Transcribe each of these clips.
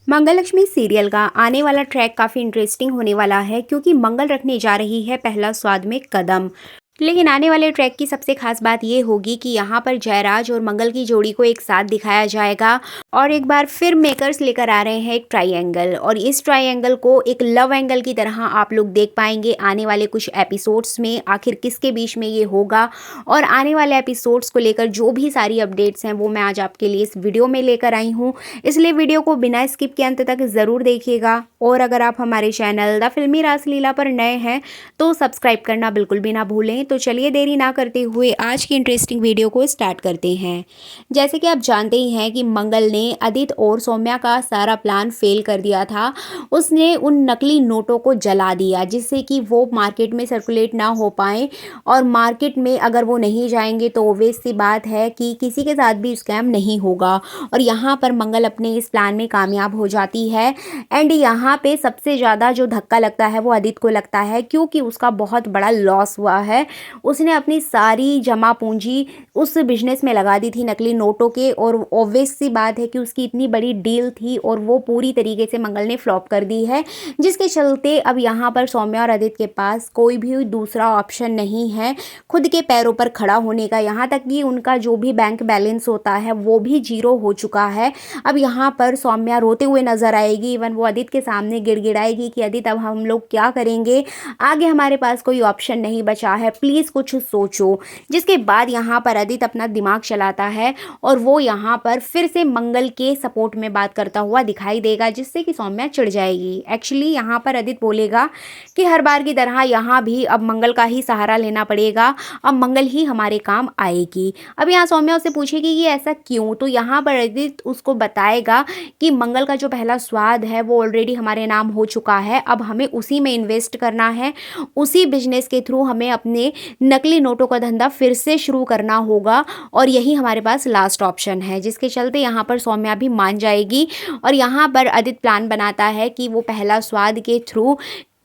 मंगलक्ष्मी serial का आने वाला ट्रैक काफ़ी इंटरेस्टिंग होने वाला है क्योंकि मंगल रखने जा रही है पहला स्वाद में कदम। लेकिन आने वाले ट्रैक की सबसे खास बात ये होगी कि यहाँ पर जयराज और मंगल की जोड़ी को एक साथ दिखाया जाएगा और एक बार फिर मेकर्स लेकर आ रहे हैं एक ट्रायंगल और इस ट्रायंगल को एक लव एंगल की तरह आप लोग देख पाएंगे आने वाले कुछ एपिसोड्स में। आखिर किसके बीच में ये होगा और आने वाले एपिसोड्स को लेकर जो भी सारी अपडेट्स हैं वो मैं आज आपके लिए इस वीडियो में लेकर आई हूँ, इसलिए वीडियो को बिना स्किप के अंत तक ज़रूर देखिएगा। और अगर आप हमारे चैनल द फिल्मी रासलीला पर नए हैं तो सब्सक्राइब करना बिल्कुल भी ना भूलें। तो चलिए देरी ना करते हुए आज की इंटरेस्टिंग वीडियो को स्टार्ट करते हैं। जैसे कि आप जानते ही हैं कि मंगल ने आदित्य और सौम्या का सारा प्लान फेल कर दिया था। उसने उन नकली नोटों को जला दिया जिससे कि वो मार्केट में सर्कुलेट ना हो पाए और मार्केट में अगर वो नहीं जाएंगे तो ऑब्वियस सी बात है कि किसी के साथ भी स्कैम नहीं होगा। और यहाँ पर मंगल अपने इस प्लान में कामयाब हो जाती है एंड यहाँ पे सबसे ज़्यादा जो धक्का लगता है वो आदित्य को लगता है क्योंकि उसका बहुत बड़ा लॉस हुआ है। उसने अपनी सारी जमा पूंजी उस बिजनेस में लगा दी थी नकली नोटों के और ऑब्वियस सी बात है कि उसकी इतनी बड़ी डील थी और वो पूरी तरीके से मंगल ने फ्लॉप कर दी है, जिसके चलते अब यहाँ पर सौम्या और आदित्य के पास कोई भी दूसरा ऑप्शन नहीं है खुद के पैरों पर खड़ा होने का। यहाँ तक कि उनका जो भी बैंक बैलेंस होता है वो भी जीरो हो चुका है। अब यहाँ पर सौम्या रोते हुए नजर आएगी, इवन वो आदित्य के सामने गिड़गिड़ाएगी कि आदित्य अब हम लोग क्या करेंगे, आगे हमारे पास कोई ऑप्शन नहीं बचा है, प्लीज़ कुछ सोचो। जिसके बाद यहाँ पर आदित्य अपना दिमाग चलाता है और वो यहाँ पर फिर से मंगल के सपोर्ट में बात करता हुआ दिखाई देगा जिससे कि सौम्या चिढ़ जाएगी। एक्चुअली यहाँ पर आदित्य बोलेगा कि हर बार की तरह यहाँ भी अब मंगल का ही सहारा लेना पड़ेगा, अब मंगल ही हमारे काम आएगी। अब यहाँ सौम्या उससे पूछेगी कि ऐसा क्यों, तो यहाँ पर आदित्य उसको बताएगा कि मंगल का जो पहला स्वाद है वो ऑलरेडी हमारे नाम हो चुका है, अब हमें उसी में इन्वेस्ट करना है, उसी बिजनेस के थ्रू हमें अपने नकली नोटों का धंधा फिर से शुरू करना होगा और यही हमारे पास लास्ट ऑप्शन है। जिसके चलते यहाँ पर सौम्या भी मान जाएगी और यहाँ पर आदित्य प्लान बनाता है कि वो पहला स्वाद के थ्रू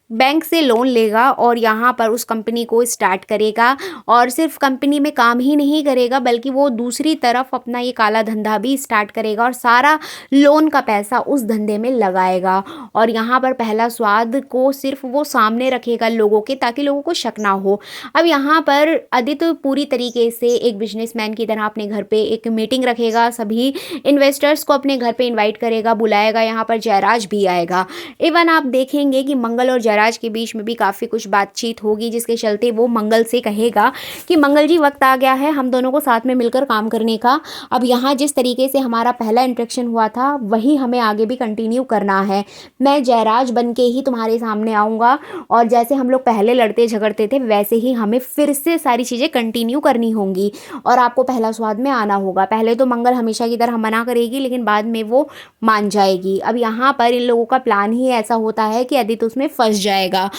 बैंक से लोन लेगा और यहाँ पर उस कंपनी को स्टार्ट करेगा और सिर्फ कंपनी में काम ही नहीं करेगा बल्कि वो दूसरी तरफ अपना ये काला धंधा भी स्टार्ट करेगा और सारा लोन का पैसा उस धंधे में लगाएगा। और यहाँ पर पहला स्वाद को सिर्फ वो सामने रखेगा लोगों के, ताकि लोगों को शक ना हो। अब यहाँ पर आदित्य पूरी तरीके से एक बिजनेसमैन की तरह अपने घर पे एक मीटिंग रखेगा, सभी इन्वेस्टर्स को अपने घर पे इन्वाइट करेगा, बुलाएगा। यहाँ पर जयराज भी आएगा। इवन आप देखेंगे कि मंगल और जयराज के बीच में भी काफ़ी कुछ बातचीत होगी, जिसके चलते वो मंगल से कहेगा कि मंगल जी वक्त आ गया है हम दोनों को साथ में मिलकर काम करने का। अब यहाँ जिस तरीके से हमारा पहला इंटरेक्शन हुआ था वही हमें आगे भी कंटिन्यू करना है। मैं जयराज बन के ही तुम्हारे सामने आऊँगा और जैसे हम लोग पहले लड़ते झगड़ते थे वैसे ही हमें फिर से सारी चीज़ें कंटिन्यू करनी होंगी और आपको पहला स्वाद में आना होगा। पहले तो मंगल हमेशा की तरह मना करेगी लेकिन बाद में वो मान जाएगी। अब यहाँ पर इन लोगों का प्लान ही ऐसा होता है कि आदित्य उसमें फंस जाएगा।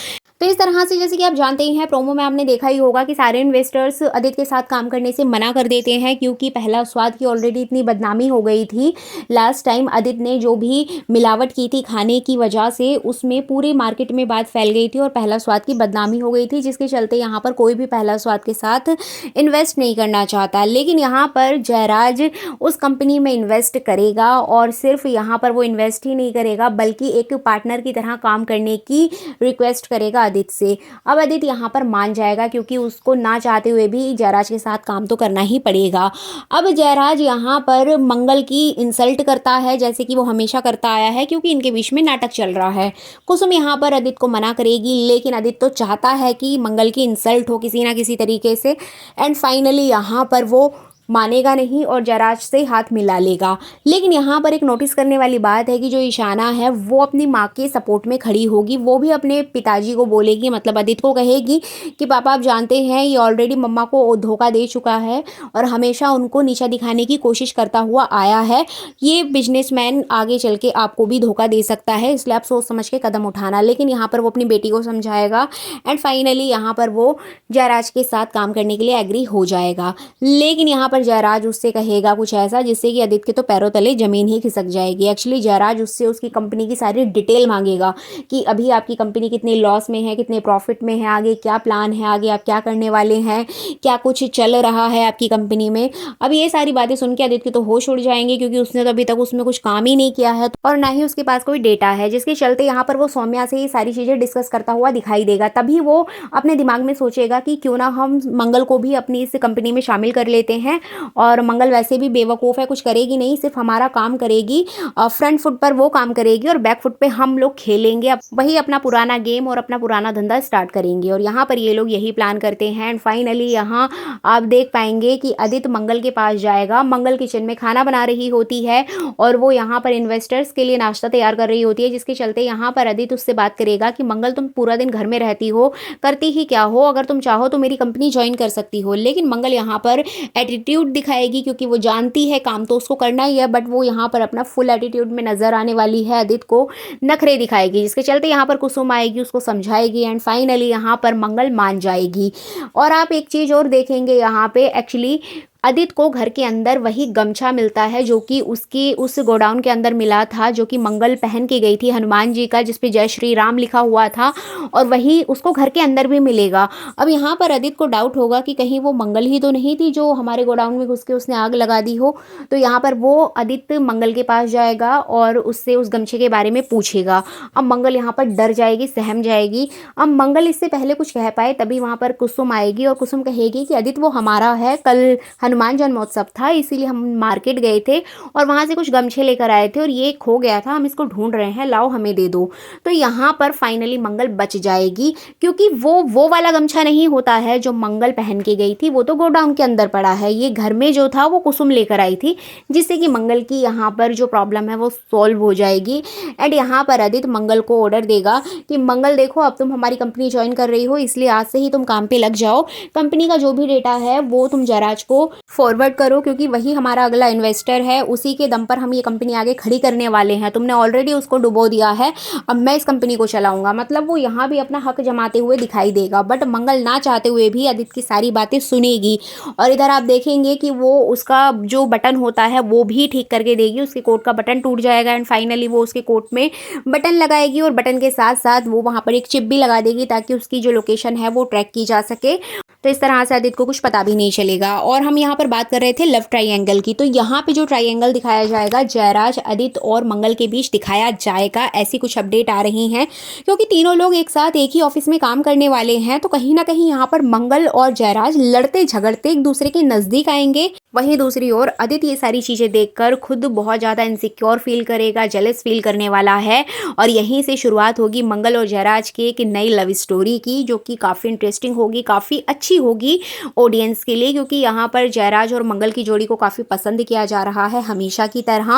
तो इस तरह से जैसे कि आप जानते ही हैं, प्रोमो में आपने देखा ही होगा कि सारे इन्वेस्टर्स आदित्य के साथ काम करने से मना कर देते हैं क्योंकि पहला स्वाद की ऑलरेडी इतनी बदनामी हो गई थी। लास्ट टाइम आदित्य ने जो भी मिलावट की थी खाने की वजह से उसमें पूरे मार्केट में बात फैल गई थी और पहला स्वाद की बदनामी हो गई थी, जिसके चलते यहाँ पर कोई भी पहला स्वाद के साथ इन्वेस्ट नहीं करना चाहता। लेकिन यहाँ पर जयराज उस कंपनी में इन्वेस्ट करेगा और सिर्फ यहाँ पर वो इन्वेस्ट ही नहीं करेगा बल्कि एक पार्टनर की तरह काम करने की रिक्वेस्ट करेगा आदित्य से। अब आदित्य यहाँ पर मान जाएगा क्योंकि उसको ना चाहते हुए भी जयराज के साथ काम तो करना ही पड़ेगा। अब जयराज यहाँ पर मंगल की इंसल्ट करता है जैसे कि वो हमेशा करता आया है क्योंकि इनके बीच में नाटक चल रहा है। कुसुम यहाँ पर आदित्य को मना करेगी लेकिन आदित्य तो चाहता है कि मंगल की इंसल्ट हो किसी ना किसी तरीके से एंड फाइनली यहाँ पर वो मानेगा नहीं और जयराज से हाथ मिला लेगा। लेकिन यहाँ पर एक नोटिस करने वाली बात है कि जो ईशाना है वो अपनी माँ के सपोर्ट में खड़ी होगी। वो भी अपने पिताजी को बोलेगी, मतलब आदित्य को कहेगी कि पापा आप जानते हैं ये ऑलरेडी मम्मा को धोखा दे चुका है और हमेशा उनको नीचा दिखाने की कोशिश करता हुआ आया है। ये बिजनेसमैन आगे चल के आपको भी धोखा दे सकता है, इसलिए आप सोच समझ के कदम उठाना। लेकिन यहाँ पर वो अपनी बेटी को समझाएगा एंड फाइनली यहाँ पर वो जयराज के साथ काम करने के लिए एग्री हो जाएगा। लेकिन यहाँ पर जयराज उससे कहेगा कुछ ऐसा जिससे कि आदित्य के तो पैरों तले ज़मीन ही खिसक जाएगी। एक्चुअली जयराज उससे उसकी कंपनी की सारी डिटेल माँगेगा कि अभी आपकी कंपनी कितने लॉस में है, कितने प्रॉफिट में है, आगे क्या प्लान है, आगे आप क्या करने वाले हैं, क्या कुछ चल रहा है आपकी कंपनी में। अब ये सारी बातें सुन के आदित्य तो होश उड़ जाएंगे, क्योंकि उसने तो अभी तक उसमें कुछ काम ही नहीं किया है और ना ही उसके पास कोई डेटा है, जिसके चलते यहाँ पर वो सौम्या से ये सारी चीज़ें डिस्कस करता हुआ दिखाई देगा। तभी वो अपने दिमाग में सोचेगा कि क्यों ना हम मंगल को भी अपनी इस कंपनी में शामिल कर लेते हैं, और मंगल वैसे भी बेवकूफ़ है, कुछ करेगी नहीं, सिर्फ हमारा काम करेगी, फ्रंट फुट पर वो काम करेगी और बैक फुट पे हम लोग खेलेंगे, वही अपना पुराना गेम और अपना पुराना धंधा स्टार्ट करेंगे। और यहाँ पर ये लोग यही प्लान करते हैं। एंड फाइनली यहाँ आप देख पाएंगे कि आदित्य मंगल के पास जाएगा। मंगल किचन में खाना बना रही होती है और वो यहाँ पर इन्वेस्टर्स के लिए नाश्ता तैयार कर रही होती है, जिसके चलते यहाँ पर आदित्य उससे बात करेगा कि मंगल तुम पूरा दिन घर में रहती हो, करती ही क्या हो, अगर तुम चाहो तो मेरी कंपनी ज्वाइन कर सकती हो। लेकिन मंगल यहाँ पर एटीट्यूड दिखाएगी, क्योंकि वो जानती है काम तो उसको करना ही है, बट वो यहाँ पर अपना फुल एटीट्यूड में नजर आने वाली है, आदित्य को नखरे दिखाएगी, जिसके चलते यहाँ पर कुसुम आएगी, उसको समझाएगी एंड फाइनली यहाँ पर मंगल मान जाएगी। और आप एक चीज़ और देखेंगे यहाँ पे, एक्चुअली आदित्य को घर के अंदर वही गमछा मिलता है जो कि उसकी उस गोडाउन के अंदर मिला था, जो कि मंगल पहन के गई थी हनुमान जी का, जिस पे जय श्री राम लिखा हुआ था, और वही उसको घर के अंदर भी मिलेगा। अब यहाँ पर आदित्य को डाउट होगा कि कहीं वो मंगल ही तो नहीं थी जो हमारे गोडाउन में घुस के उसने आग लगा दी हो। तो यहाँ पर वो आदित्य मंगल के पास जाएगा और उससे उस गमछे के बारे में पूछेगा। अब मंगल यहाँ पर डर जाएगी, सहम जाएगी। अब मंगल इससे पहले कुछ कह पाए तभी वहाँ पर कुसुम आएगी और कुसुम कहेगी कि आदित्य वो हमारा है, कल हनुमान जन्मोत्सव था इसीलिए हम मार्केट गए थे और वहां से कुछ गमछे लेकर आए थे और ये खो गया था, हम इसको ढूंढ रहे हैं, लाओ हमें दे दो। तो यहाँ पर फाइनली मंगल बच जाएगी, क्योंकि वो वाला गमछा नहीं होता है जो मंगल पहन के गई थी, वो तो गोडाउन के अंदर पड़ा है। ये घर में जो था वो कुसुम लेकर आई थी, जिससे कि मंगल की यहाँ पर जो प्रॉब्लम है वो सॉल्व हो जाएगी। एंड यहाँ पर आदित्य मंगल को ऑर्डर देगा कि मंगल देखो, अब तुम हमारी कंपनी ज्वाइन कर रही हो, इसलिए आज से ही तुम काम पे लग जाओ। कंपनी का जो भी डेटा है वो तुम जयराज को फॉरवर्ड करो, क्योंकि वही हमारा अगला इन्वेस्टर है, उसी के दम पर हम ये कंपनी आगे खड़ी करने वाले हैं। तुमने ऑलरेडी उसको डुबो दिया है, अब मैं इस कंपनी को चलाऊंगा। मतलब वो यहाँ भी अपना हक जमाते हुए दिखाई देगा, बट मंगल ना चाहते हुए भी आदित्य की सारी बातें सुनेगी। और इधर आप देखेंगे कि वो उसका जो बटन होता है वो भी ठीक करके देगी, उसके कोट का बटन टूट जाएगा एंड फाइनली वो उसके कोट में बटन लगाएगी और बटन के साथ साथ वो वहाँ पर एक चिप भी लगा देगी ताकि उसकी जो लोकेशन है वो ट्रैक की जा सके। तो इस तरह से आदित्य को कुछ पता भी नहीं चलेगा। और हम यहाँ पर बात कर रहे थे लव ट्रायंगल की, तो यहाँ पे जो ट्रायंगल दिखाया जाएगा जयराज, आदित्य और मंगल के बीच दिखाया जाएगा, ऐसी कुछ अपडेट आ रही हैं, क्योंकि तीनों लोग एक साथ एक ही ऑफिस में काम करने वाले हैं। तो कहीं ना कहीं यहाँ पर मंगल और जयराज लड़ते झगड़ते एक दूसरे के नजदीक आएंगे। वहीं दूसरी ओर आदित्य ये सारी चीजें देखकर खुद बहुत ज्यादा इनसिक्योर फील करेगा, जेलस फील करने वाला है, और यहीं से शुरुआत होगी मंगल और जयराज की एक नई लव स्टोरी की, जो कि काफी इंटरेस्टिंग होगी, काफी अच्छी होगी ऑडियंस के लिए, क्योंकि यहाँ पर जयराज और मंगल की जोड़ी को काफी पसंद किया जा रहा है हमेशा की तरह।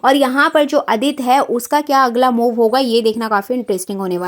और यहाँ पर जो आदित्य है उसका क्या अगला मूव होगा ये देखना काफी इंटरेस्टिंग होने वाला है।